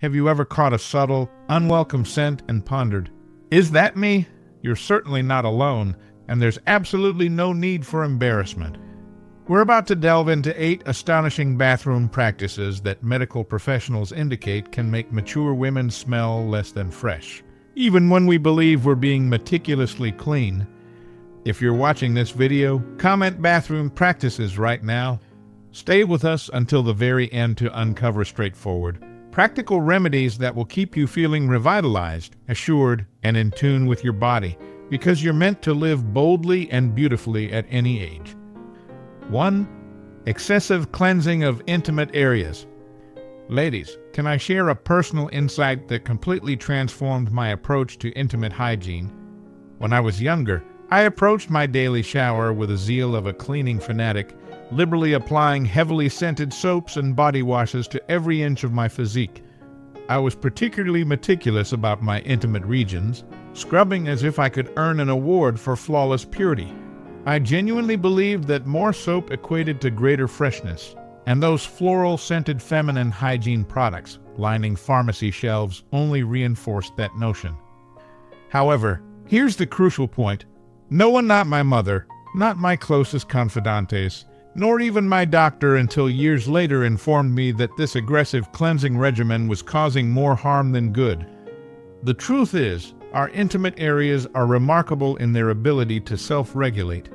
Have you ever caught a subtle, unwelcome scent and pondered, "Is that me?" You're certainly not alone, and there's absolutely no need for embarrassment. We're about to delve into 8 astonishing bathroom practices that medical professionals indicate can make mature women smell less than fresh, even when we believe we're being meticulously clean. If you're watching this video, comment bathroom practices right now. Stay with us until the very end to uncover straightforward, practical remedies that will keep you feeling revitalized, assured, and in tune with your body, because you're meant to live boldly and beautifully at any age. 1. Excessive cleansing of intimate areas. Ladies, can I share a personal insight that completely transformed my approach to intimate hygiene? When I was younger, I approached my daily shower with the zeal of a cleaning fanatic, liberally applying heavily scented soaps and body washes to every inch of my physique. I was particularly meticulous about my intimate regions, scrubbing as if I could earn an award for flawless purity. I genuinely believed that more soap equated to greater freshness, and those floral-scented feminine hygiene products lining pharmacy shelves only reinforced that notion. However, here's the crucial point. No one, not my mother, not my closest confidantes, nor even my doctor until years later informed me that this aggressive cleansing regimen was causing more harm than good. The truth is, our intimate areas are remarkable in their ability to self-regulate.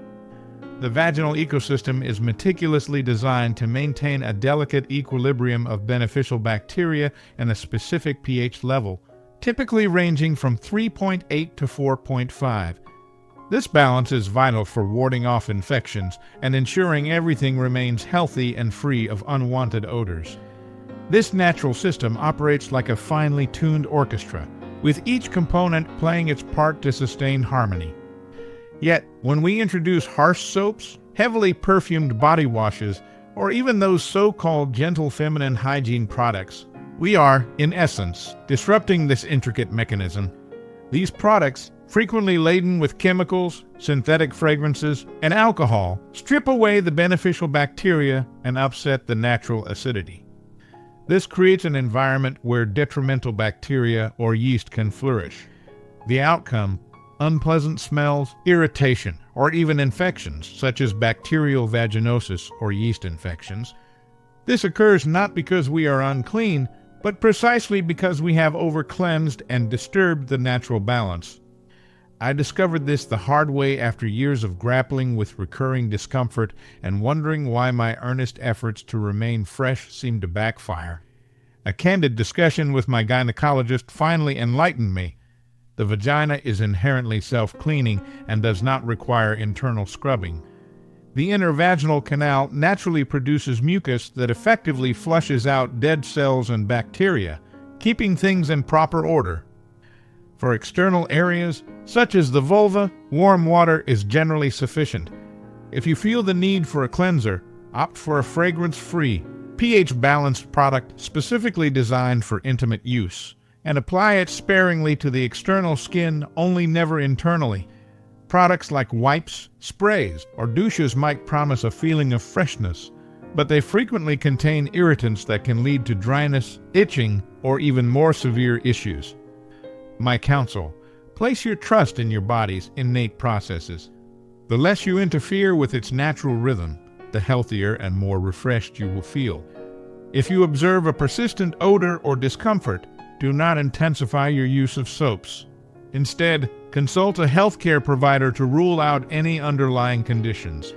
The vaginal ecosystem is meticulously designed to maintain a delicate equilibrium of beneficial bacteria and a specific pH level, typically ranging from 3.8 to 4.5. This balance is vital for warding off infections and ensuring everything remains healthy and free of unwanted odors. This natural system operates like a finely tuned orchestra, with each component playing its part to sustain harmony. Yet, when we introduce harsh soaps, heavily perfumed body washes, or even those so-called gentle feminine hygiene products, we are, in essence, disrupting this intricate mechanism. These products, frequently laden with chemicals, synthetic fragrances, and alcohol, strip away the beneficial bacteria and upset the natural acidity. This creates an environment where detrimental bacteria or yeast can flourish. The outcome: unpleasant smells, irritation, or even infections such as bacterial vaginosis or yeast infections. This occurs not because we are unclean, but precisely because we have over-cleansed and disturbed the natural balance. I discovered this the hard way after years of grappling with recurring discomfort and wondering why my earnest efforts to remain fresh seemed to backfire. A candid discussion with my gynecologist finally enlightened me. The vagina is inherently self-cleaning and does not require internal scrubbing. The inner vaginal canal naturally produces mucus that effectively flushes out dead cells and bacteria, keeping things in proper order. For external areas, such as the vulva, warm water is generally sufficient. If you feel the need for a cleanser, opt for a fragrance-free, pH-balanced product specifically designed for intimate use, and apply it sparingly to the external skin, only never internally. Products like wipes, sprays, or douches might promise a feeling of freshness, but they frequently contain irritants that can lead to dryness, itching, or even more severe issues. My counsel: place your trust in your body's innate processes. The less you interfere with its natural rhythm, the healthier and more refreshed you will feel. If you observe a persistent odor or discomfort, do not intensify your use of soaps. Instead, consult a healthcare provider to rule out any underlying conditions.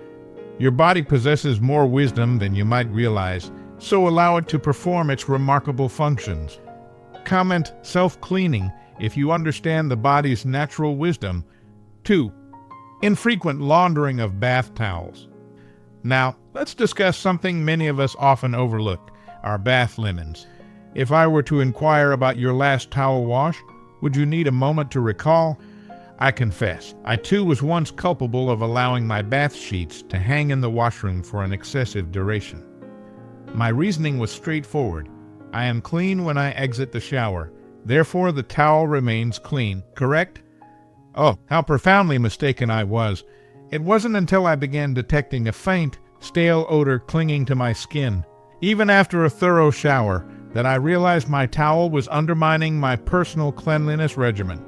Your body possesses more wisdom than you might realize, so allow it to perform its remarkable functions. Comment self-cleaning if you understand the body's natural wisdom. 2. Infrequent laundering of bath towels. Now, let's discuss something many of us often overlook: our bath linens. If I were to inquire about your last towel wash, would you need a moment to recall? I confess, I too was once culpable of allowing my bath sheets to hang in the washroom for an excessive duration. My reasoning was straightforward. I am clean when I exit the shower, therefore the towel remains clean, correct? Oh, how profoundly mistaken I was. It wasn't until I began detecting a faint, stale odor clinging to my skin. Even after a thorough shower, that I realized my towel was undermining my personal cleanliness regimen.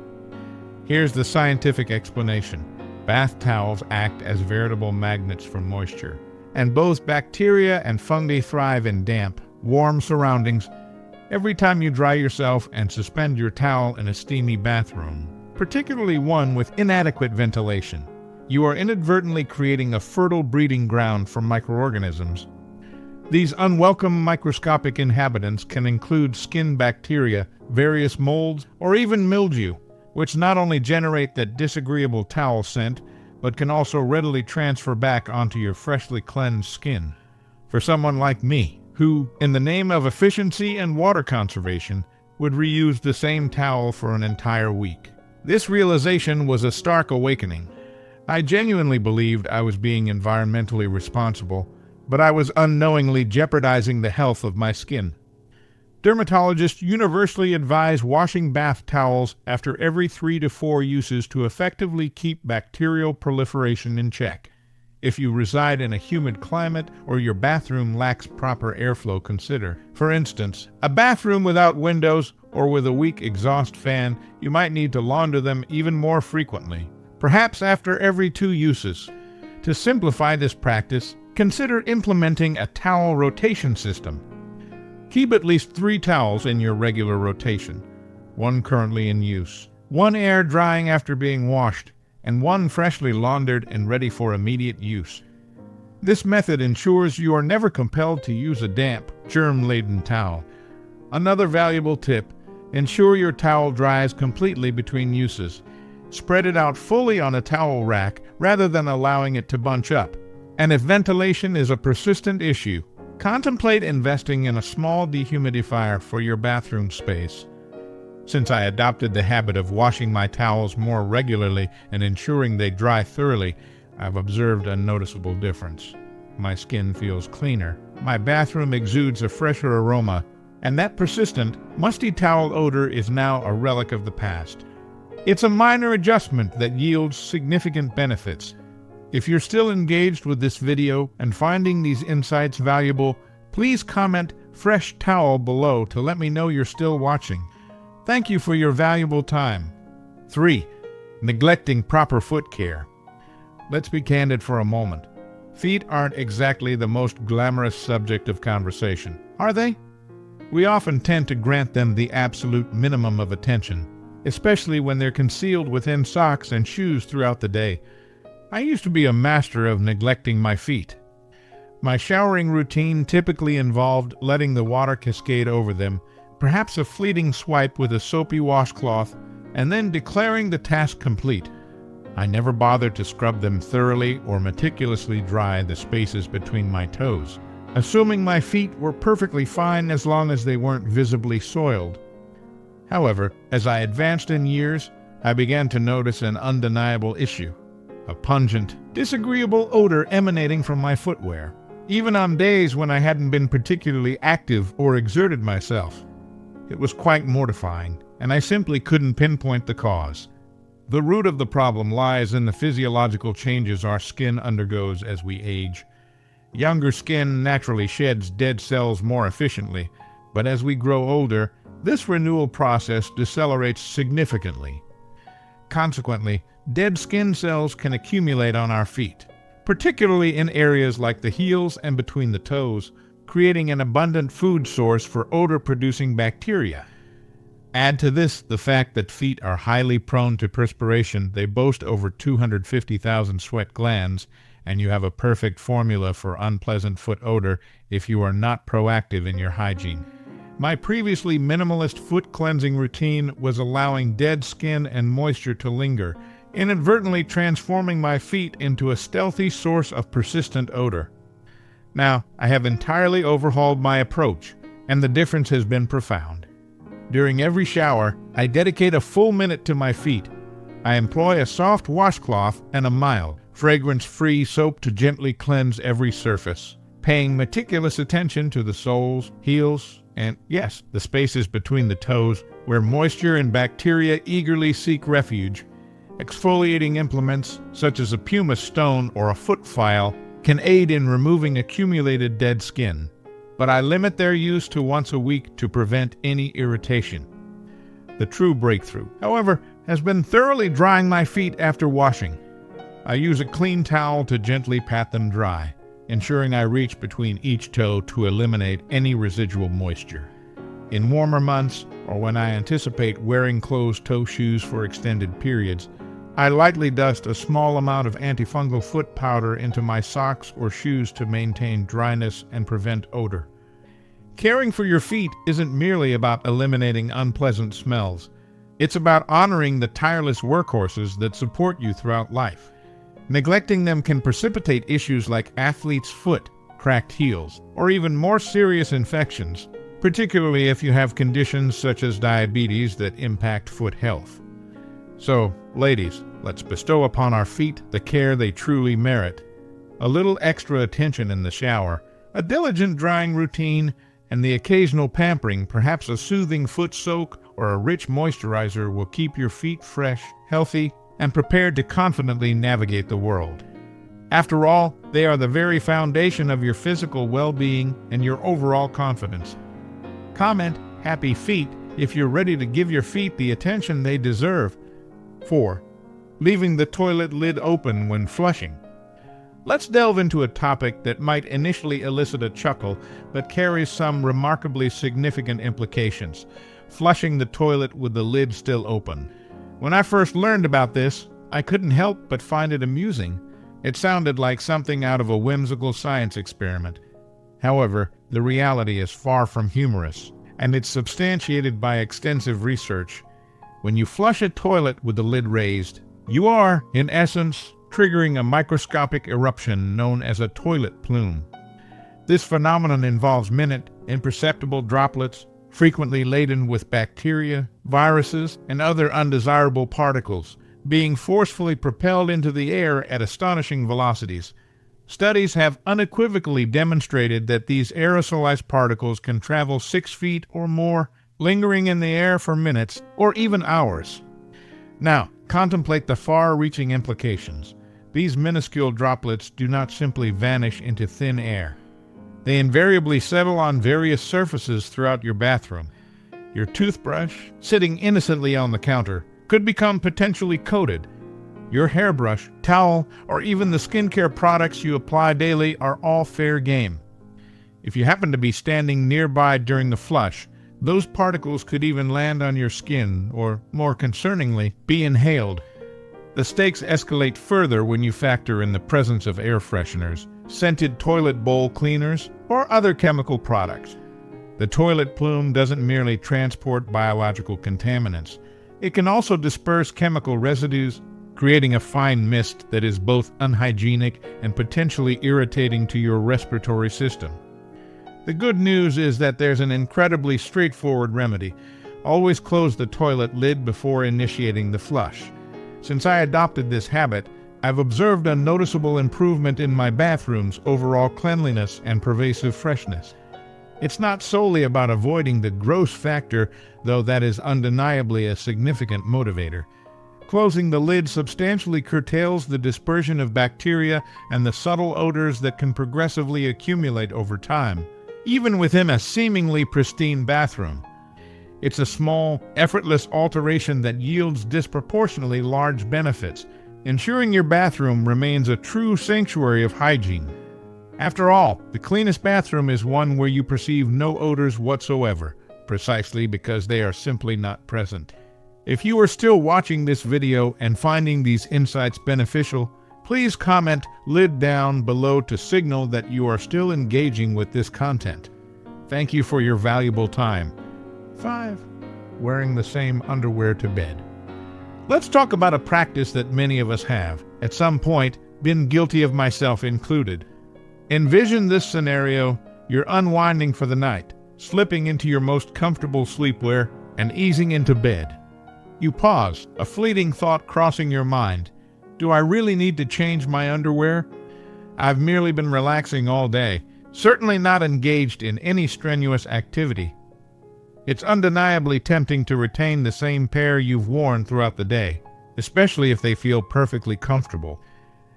Here's the scientific explanation. Bath towels act as veritable magnets for moisture, and both bacteria and fungi thrive in damp, warm surroundings. Every time you dry yourself and suspend your towel in a steamy bathroom, particularly one with inadequate ventilation, you are inadvertently creating a fertile breeding ground for microorganisms. These unwelcome microscopic inhabitants can include skin bacteria, various molds, or even mildew, which not only generate that disagreeable towel scent, but can also readily transfer back onto your freshly cleansed skin. For someone like me, who, in the name of efficiency and water conservation, would reuse the same towel for an entire week. This realization was a stark awakening. I genuinely believed I was being environmentally responsible, but I was unknowingly jeopardizing the health of my skin. Dermatologists universally advise washing bath towels after every 3 to 4 uses to effectively keep bacterial proliferation in check. If you reside in a humid climate or your bathroom lacks proper airflow, consider, for instance, a bathroom without windows or with a weak exhaust fan. You might need to launder them even more frequently, perhaps after every 2 uses. To simplify this practice, consider implementing a towel rotation system. Keep at least 3 towels in your regular rotation, 1 currently in use, 1 air drying after being washed, and 1 freshly laundered and ready for immediate use. This method ensures you are never compelled to use a damp, germ-laden towel. Another valuable tip: ensure your towel dries completely between uses. Spread it out fully on a towel rack rather than allowing it to bunch up. And if ventilation is a persistent issue, contemplate investing in a small dehumidifier for your bathroom space. Since I adopted the habit of washing my towels more regularly and ensuring they dry thoroughly, I've observed a noticeable difference. My skin feels cleaner, my bathroom exudes a fresher aroma, and that persistent, musty towel odor is now a relic of the past. It's a minor adjustment that yields significant benefits. If you're still engaged with this video and finding these insights valuable, please comment "fresh towel" below to let me know you're still watching. Thank you for your valuable time. 3. Neglecting proper foot care. Let's be candid for a moment. Feet aren't exactly the most glamorous subject of conversation, are they? We often tend to grant them the absolute minimum of attention, especially when they're concealed within socks and shoes throughout the day. I used to be a master of neglecting my feet. My showering routine typically involved letting the water cascade over them, perhaps a fleeting swipe with a soapy washcloth, and then declaring the task complete. I never bothered to scrub them thoroughly or meticulously dry the spaces between my toes, assuming my feet were perfectly fine as long as they weren't visibly soiled. However, as I advanced in years, I began to notice an undeniable issue: a pungent, disagreeable odor emanating from my footwear, even on days when I hadn't been particularly active or exerted myself. It was quite mortifying, and I simply couldn't pinpoint the cause. The root of the problem lies in the physiological changes our skin undergoes as we age. Younger skin naturally sheds dead cells more efficiently, but as we grow older, this renewal process decelerates significantly. Consequently, dead skin cells can accumulate on our feet, particularly in areas like the heels and between the toes, creating an abundant food source for odor-producing bacteria. Add to this the fact that feet are highly prone to perspiration. They boast over 250,000 sweat glands, and you have a perfect formula for unpleasant foot odor if you are not proactive in your hygiene. My previously minimalist foot cleansing routine was allowing dead skin and moisture to linger, inadvertently transforming my feet into a stealthy source of persistent odor. Now, I have entirely overhauled my approach, and the difference has been profound. During every shower, I dedicate a full minute to my feet. I employ a soft washcloth and a mild, fragrance-free soap to gently cleanse every surface, paying meticulous attention to the soles, heels, and, yes, the spaces between the toes, where moisture and bacteria eagerly seek refuge. Exfoliating implements, such as a pumice stone or a foot file, can aid in removing accumulated dead skin. but I limit their use to once a week to prevent any irritation. The true breakthrough, however, has been thoroughly drying my feet after washing. I use a clean towel to gently pat them dry, ensuring I reach between each toe to eliminate any residual moisture. In warmer months, or when I anticipate wearing closed-toe shoes for extended periods, I lightly dust a small amount of antifungal foot powder into my socks or shoes to maintain dryness and prevent odor. Caring for your feet isn't merely about eliminating unpleasant smells. It's about honoring the tireless workhorses that support you throughout life. Neglecting them can precipitate issues like athlete's foot, cracked heels, or even more serious infections, particularly if you have conditions such as diabetes that impact foot health. So, ladies, let's bestow upon our feet the care they truly merit. A little extra attention in the shower, a diligent drying routine, and the occasional pampering, perhaps a soothing foot soak or a rich moisturizer, will keep your feet fresh, healthy, and prepared to confidently navigate the world. After all, they are the very foundation of your physical well-being and your overall confidence. Comment "Happy Feet" if you're ready to give your feet the attention they deserve. 4. Leaving the toilet lid open when flushing. Let's delve into a topic that might initially elicit a chuckle, but carries some remarkably significant implications: flushing the toilet with the lid still open. When I first learned about this, I couldn't help but find it amusing. It sounded like something out of a whimsical science experiment. However, the reality is far from humorous, and it's substantiated by extensive research. When you flush a toilet with the lid raised, you are, in essence, triggering a microscopic eruption known as a toilet plume. This phenomenon involves minute, imperceptible droplets, frequently laden with bacteria, viruses, and other undesirable particles, being forcefully propelled into the air at astonishing velocities. Studies have unequivocally demonstrated that these aerosolized particles can travel 6 feet or more, lingering in the air for minutes or even hours. Now, contemplate the far-reaching implications. These minuscule droplets do not simply vanish into thin air. They invariably settle on various surfaces throughout your bathroom. Your toothbrush, sitting innocently on the counter, could become potentially coated. Your hairbrush, towel, or even the skincare products you apply daily are all fair game. If you happen to be standing nearby during the flush, those particles could even land on your skin, or, more concerningly, be inhaled. The stakes escalate further when you factor in the presence of air fresheners, scented toilet bowl cleaners, or other chemical products. The toilet plume doesn't merely transport biological contaminants. It can also disperse chemical residues, creating a fine mist that is both unhygienic and potentially irritating to your respiratory system. The good news is that there's an incredibly straightforward remedy. Always close the toilet lid before initiating the flush. Since I adopted this habit, I've observed a noticeable improvement in my bathroom's overall cleanliness and pervasive freshness. It's not solely about avoiding the gross factor, though that is undeniably a significant motivator. Closing the lid substantially curtails the dispersion of bacteria and the subtle odors that can progressively accumulate over time, even within a seemingly pristine bathroom. It's a small, effortless alteration that yields disproportionately large benefits, ensuring your bathroom remains a true sanctuary of hygiene. After all, the cleanest bathroom is one where you perceive no odors whatsoever, precisely because they are simply not present. If you are still watching this video and finding these insights beneficial, please comment "lid down" below to signal that you are still engaging with this content. Thank you for your valuable time. 5. Wearing the same underwear to bed. Let's talk about a practice that many of us have, at some point, been guilty of, myself included. Envision this scenario: you're unwinding for the night, slipping into your most comfortable sleepwear, and easing into bed. You pause, a fleeting thought crossing your mind. Do I really need to change my underwear? I've merely been relaxing all day, certainly not engaged in any strenuous activity. It's undeniably tempting to retain the same pair you've worn throughout the day, especially if they feel perfectly comfortable.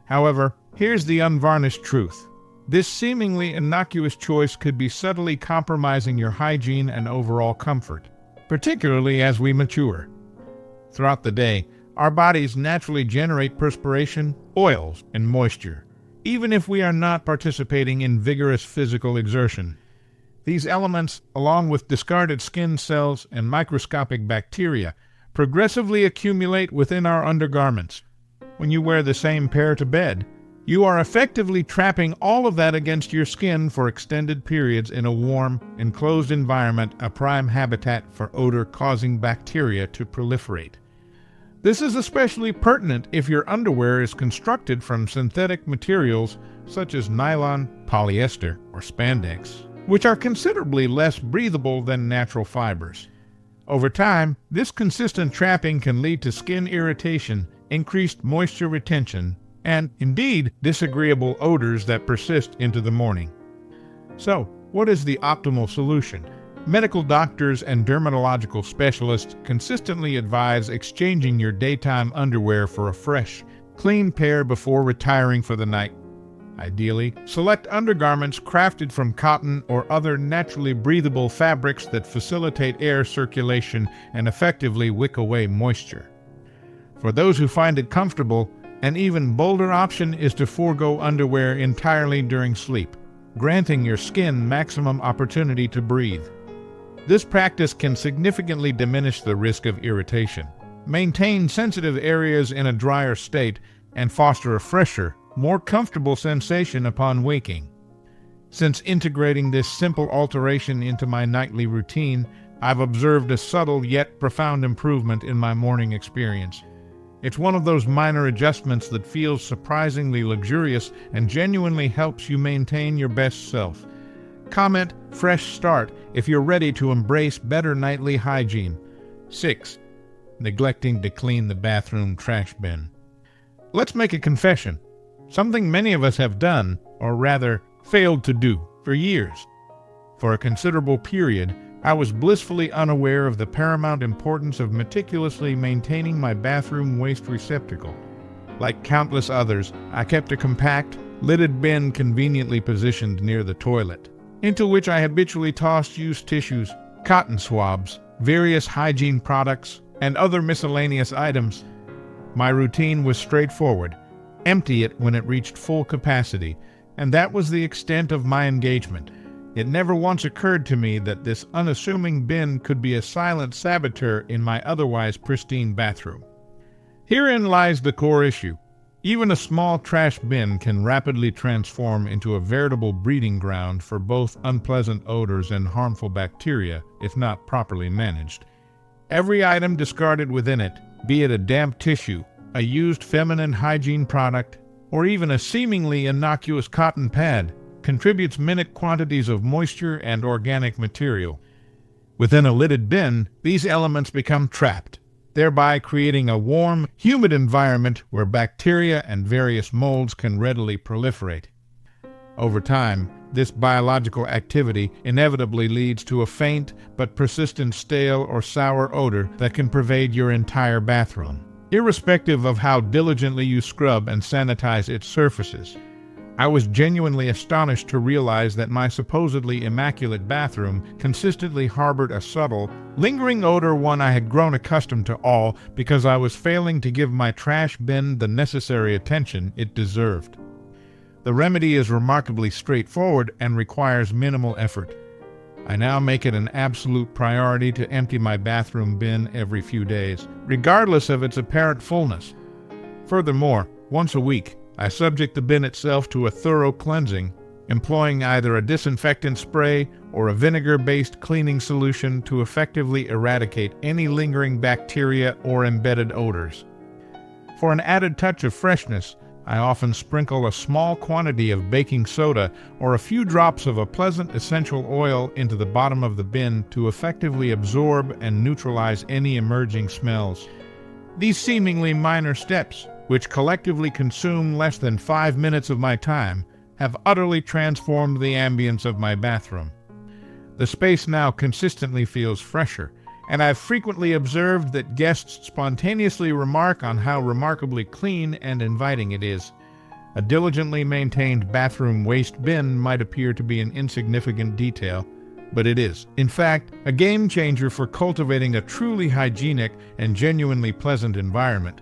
However, here's the unvarnished truth. This seemingly innocuous choice could be subtly compromising your hygiene and overall comfort, particularly as we mature. Throughout the day, our bodies naturally generate perspiration, oils, and moisture, even if we are not participating in vigorous physical exertion. These elements, along with discarded skin cells and microscopic bacteria, progressively accumulate within our undergarments. When you wear the same pair to bed, you are effectively trapping all of that against your skin for extended periods in a warm, enclosed environment, a prime habitat for odor-causing bacteria to proliferate. This is especially pertinent if your underwear is constructed from synthetic materials such as nylon, polyester, or spandex, which are considerably less breathable than natural fibers. Over time, this consistent trapping can lead to skin irritation, increased moisture retention, and, indeed, disagreeable odors that persist into the morning. So, what is the optimal solution? Medical doctors and dermatological specialists consistently advise exchanging your daytime underwear for a fresh, clean pair before retiring for the night. Ideally, select undergarments crafted from cotton or other naturally breathable fabrics that facilitate air circulation and effectively wick away moisture. For those who find it comfortable, an even bolder option is to forego underwear entirely during sleep, granting your skin maximum opportunity to breathe. This practice can significantly diminish the risk of irritation, maintain sensitive areas in a drier state, and foster a fresher, more comfortable sensation upon waking. Since integrating this simple alteration into my nightly routine, I've observed a subtle yet profound improvement in my morning experience. It's one of those minor adjustments that feels surprisingly luxurious and genuinely helps you maintain your best self. Comment "Fresh Start" if you're ready to embrace better nightly hygiene. 6. Neglecting to clean the bathroom trash bin. Let's make a confession. Something many of us have done, or rather, failed to do, for years. For a considerable period, I was blissfully unaware of the paramount importance of meticulously maintaining my bathroom waste receptacle. Like countless others, I kept a compact, lidded bin conveniently positioned near the toilet, into which I habitually tossed used tissues, cotton swabs, various hygiene products, and other miscellaneous items. My routine was straightforward: empty it when it reached full capacity, and that was the extent of my engagement. It never once occurred to me that this unassuming bin could be a silent saboteur in my otherwise pristine bathroom. Herein lies the core issue. Even a small trash bin can rapidly transform into a veritable breeding ground for both unpleasant odors and harmful bacteria if not properly managed. Every item discarded within it, be it a damp tissue, a used feminine hygiene product, or even a seemingly innocuous cotton pad, contributes minute quantities of moisture and organic material. Within a lidded bin, these elements become trapped, thereby creating a warm, humid environment where bacteria and various molds can readily proliferate. Over time, this biological activity inevitably leads to a faint but persistent stale or sour odor that can pervade your entire bathroom, irrespective of how diligently you scrub and sanitize its surfaces. I was genuinely astonished to realize that my supposedly immaculate bathroom consistently harbored a subtle, lingering odor, one I had grown accustomed to all because I was failing to give my trash bin the necessary attention it deserved. The remedy is remarkably straightforward and requires minimal effort. I now make it an absolute priority to empty my bathroom bin every few days, regardless of its apparent fullness. Furthermore, once a week, I subject the bin itself to a thorough cleansing, employing either a disinfectant spray or a vinegar-based cleaning solution to effectively eradicate any lingering bacteria or embedded odors. For an added touch of freshness, I often sprinkle a small quantity of baking soda or a few drops of a pleasant essential oil into the bottom of the bin to effectively absorb and neutralize any emerging smells. These seemingly minor steps, which collectively consume less than 5 minutes of my time, have utterly transformed the ambience of my bathroom. The space now consistently feels fresher, and I've frequently observed that guests spontaneously remark on how remarkably clean and inviting it is. A diligently maintained bathroom waste bin might appear to be an insignificant detail, but it is, in fact, a game changer for cultivating a truly hygienic and genuinely pleasant environment.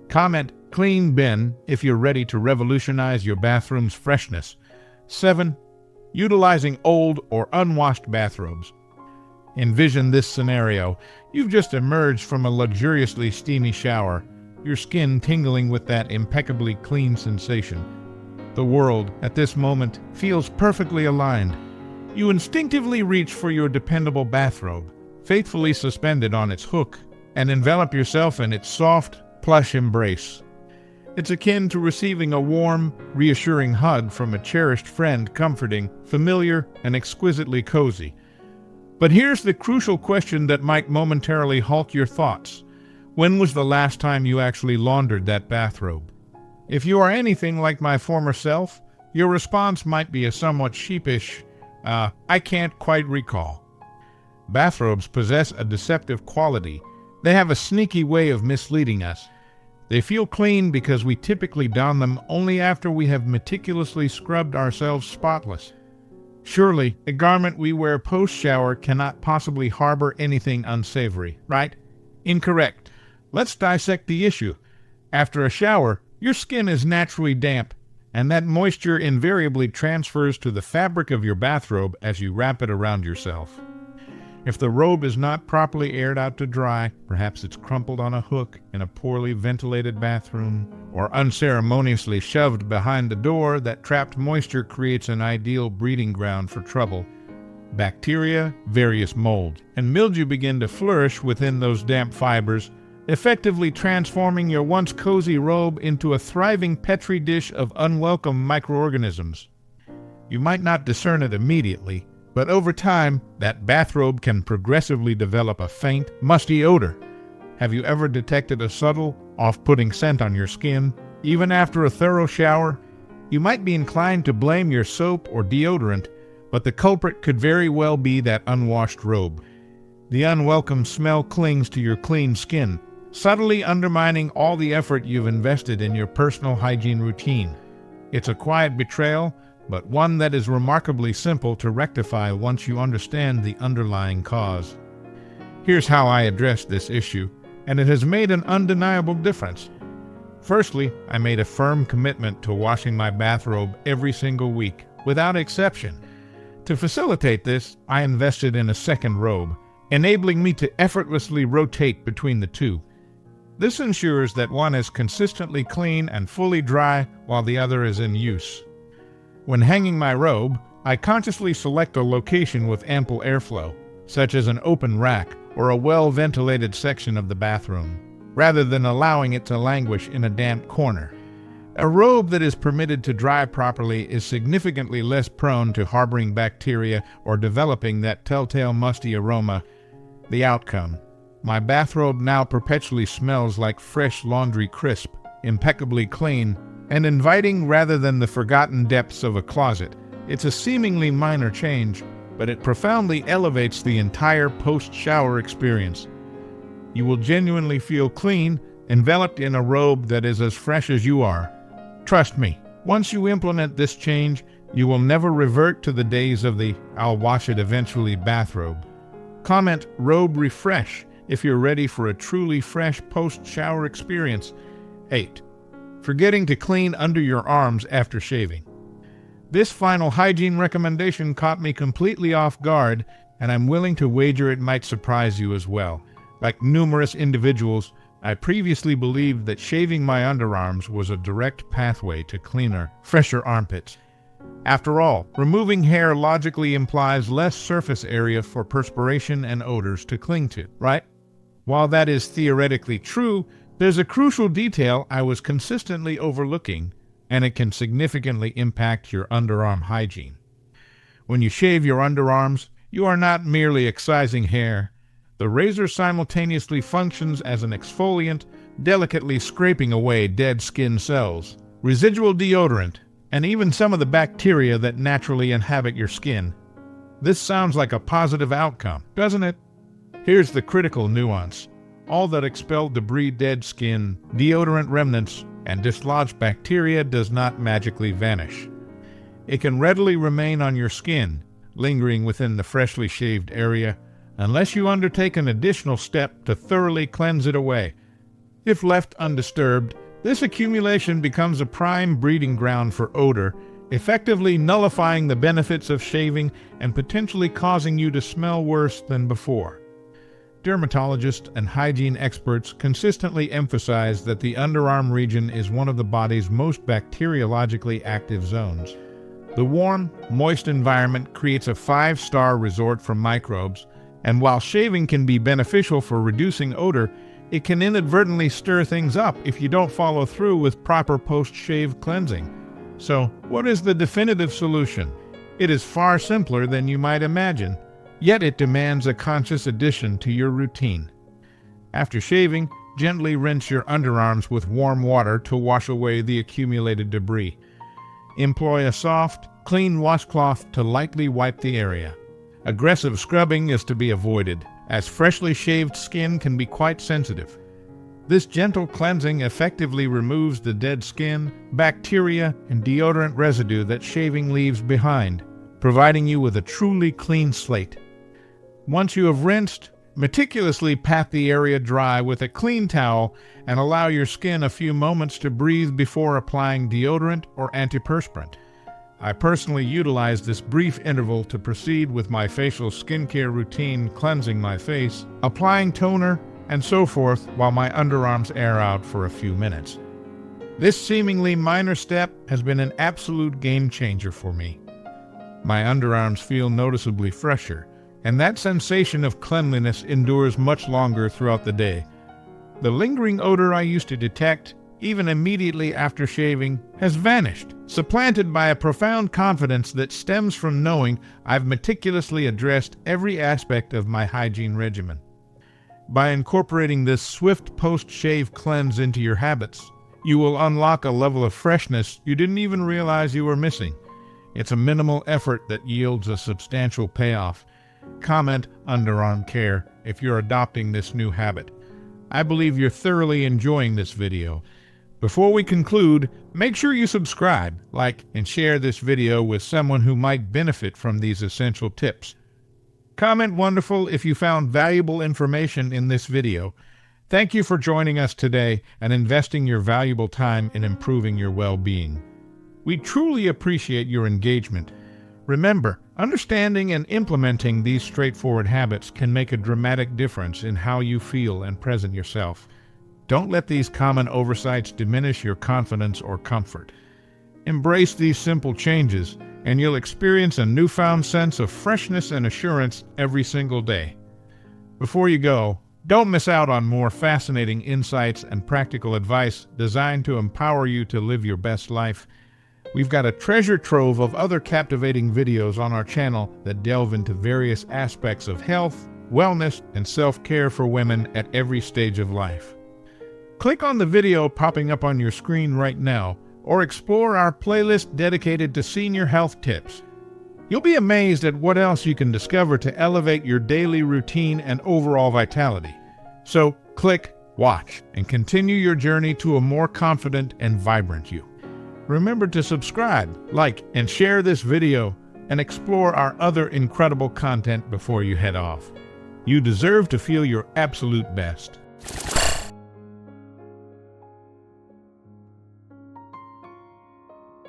Comment clean bin if you're ready to revolutionize your bathroom's freshness. 7. Utilizing old or unwashed bathrobes. Envision this scenario. You've just emerged from a luxuriously steamy shower, your skin tingling with that impeccably clean sensation. The world, at this moment, feels perfectly aligned. You instinctively reach for your dependable bathrobe, faithfully suspended on its hook, and envelop yourself in its soft, plush embrace. It's akin to receiving a warm, reassuring hug from a cherished friend, comforting, familiar, and exquisitely cozy. But here's the crucial question that might momentarily halt your thoughts. When was the last time you actually laundered that bathrobe? If you are anything like my former self, your response might be a somewhat sheepish, I can't quite recall. Bathrobes possess a deceptive quality. They have a sneaky way of misleading us. They feel clean because we typically don them only after we have meticulously scrubbed ourselves spotless. Surely, a garment we wear post-shower cannot possibly harbor anything unsavory, right? Incorrect. Let's dissect the issue. After a shower, your skin is naturally damp, and that moisture invariably transfers to the fabric of your bathrobe as you wrap it around yourself. If the robe is not properly aired out to dry, perhaps it's crumpled on a hook in a poorly ventilated bathroom, or unceremoniously shoved behind the door, that trapped moisture creates an ideal breeding ground for trouble. Bacteria, various mold, and mildew begin to flourish within those damp fibers, effectively transforming your once cozy robe into a thriving petri dish of unwelcome microorganisms. You might not discern it immediately, but over time, that bathrobe can progressively develop a faint, musty odor. Have you ever detected a subtle, off-putting scent on your skin, even after a thorough shower? You might be inclined to blame your soap or deodorant, but the culprit could very well be that unwashed robe. The unwelcome smell clings to your clean skin, subtly undermining all the effort you've invested in your personal hygiene routine. It's a quiet betrayal, but one that is remarkably simple to rectify once you understand the underlying cause. Here's how I addressed this issue, and it has made an undeniable difference. Firstly, I made a firm commitment to washing my bathrobe every single week, without exception. To facilitate this, I invested in a second robe, enabling me to effortlessly rotate between the two. This ensures that one is consistently clean and fully dry while the other is in use. When hanging my robe, I consciously select a location with ample airflow, such as an open rack or a well-ventilated section of the bathroom, rather than allowing it to languish in a damp corner. A robe that is permitted to dry properly is significantly less prone to harboring bacteria or developing that telltale musty aroma. The outcome: my bathrobe now perpetually smells like fresh laundry crisp, impeccably clean, and inviting rather than the forgotten depths of a closet. It's a seemingly minor change, but it profoundly elevates the entire post-shower experience. You will genuinely feel clean, enveloped in a robe that is as fresh as you are. Trust me, once you implement this change, you will never revert to the days of the "I'll wash it eventually" bathrobe. Comment "robe refresh" if you're ready for a truly fresh post-shower experience. 8. Forgetting to clean under your arms after shaving. This final hygiene recommendation caught me completely off guard, and I'm willing to wager it might surprise you as well. Like numerous individuals, I previously believed that shaving my underarms was a direct pathway to cleaner, fresher armpits. After all, removing hair logically implies less surface area for perspiration and odors to cling to, right? While that is theoretically true, there's a crucial detail I was consistently overlooking, and it can significantly impact your underarm hygiene. When you shave your underarms, you are not merely excising hair. The razor simultaneously functions as an exfoliant, delicately scraping away dead skin cells, residual deodorant, and even some of the bacteria that naturally inhabit your skin. This sounds like a positive outcome, doesn't it? Here's the critical nuance. All that expelled debris, dead skin, deodorant remnants, and dislodged bacteria does not magically vanish. It can readily remain on your skin, lingering within the freshly shaved area, unless you undertake an additional step to thoroughly cleanse it away. If left undisturbed, this accumulation becomes a prime breeding ground for odor, effectively nullifying the benefits of shaving and potentially causing you to smell worse than before. Dermatologists and hygiene experts consistently emphasize that the underarm region is one of the body's most bacteriologically active zones. The warm, moist environment creates a 5-star resort for microbes, and while shaving can be beneficial for reducing odor, it can inadvertently stir things up if you don't follow through with proper post-shave cleansing. So, what is the definitive solution? It is far simpler than you might imagine, yet it demands a conscious addition to your routine. After shaving, gently rinse your underarms with warm water to wash away the accumulated debris. Employ a soft, clean washcloth to lightly wipe the area. Aggressive scrubbing is to be avoided, as freshly shaved skin can be quite sensitive. This gentle cleansing effectively removes the dead skin, bacteria, and deodorant residue that shaving leaves behind, providing you with a truly clean slate. Once you have rinsed, meticulously pat the area dry with a clean towel and allow your skin a few moments to breathe before applying deodorant or antiperspirant. I personally utilize this brief interval to proceed with my facial skincare routine, cleansing my face, applying toner, and so forth while my underarms air out for a few minutes. This seemingly minor step has been an absolute game changer for me. My underarms feel noticeably fresher, and that sensation of cleanliness endures much longer throughout the day. The lingering odor I used to detect, even immediately after shaving, has vanished, supplanted by a profound confidence that stems from knowing I've meticulously addressed every aspect of my hygiene regimen. By incorporating this swift post-shave cleanse into your habits, you will unlock a level of freshness you didn't even realize you were missing. It's a minimal effort that yields a substantial payoff. Comment underarm care if you're adopting this new habit. I believe you're thoroughly enjoying this video. Before we conclude, make sure you subscribe, like, and share this video with someone who might benefit from these essential tips. Comment wonderful if you found valuable information in this video. Thank you for joining us today and investing your valuable time in improving your well-being. We truly appreciate your engagement. Remember, understanding and implementing these straightforward habits can make a dramatic difference in how you feel and present yourself. Don't let these common oversights diminish your confidence or comfort. Embrace these simple changes, and you'll experience a newfound sense of freshness and assurance every single day. Before you go, don't miss out on more fascinating insights and practical advice designed to empower you to live your best life. We've got a treasure trove of other captivating videos on our channel that delve into various aspects of health, wellness, and self-care for women at every stage of life. Click on the video popping up on your screen right now, or explore our playlist dedicated to senior health tips. You'll be amazed at what else you can discover to elevate your daily routine and overall vitality. So click, watch, and continue your journey to a more confident and vibrant you. Remember to subscribe, like, and share this video, and explore our other incredible content before you head off. You deserve to feel your absolute best.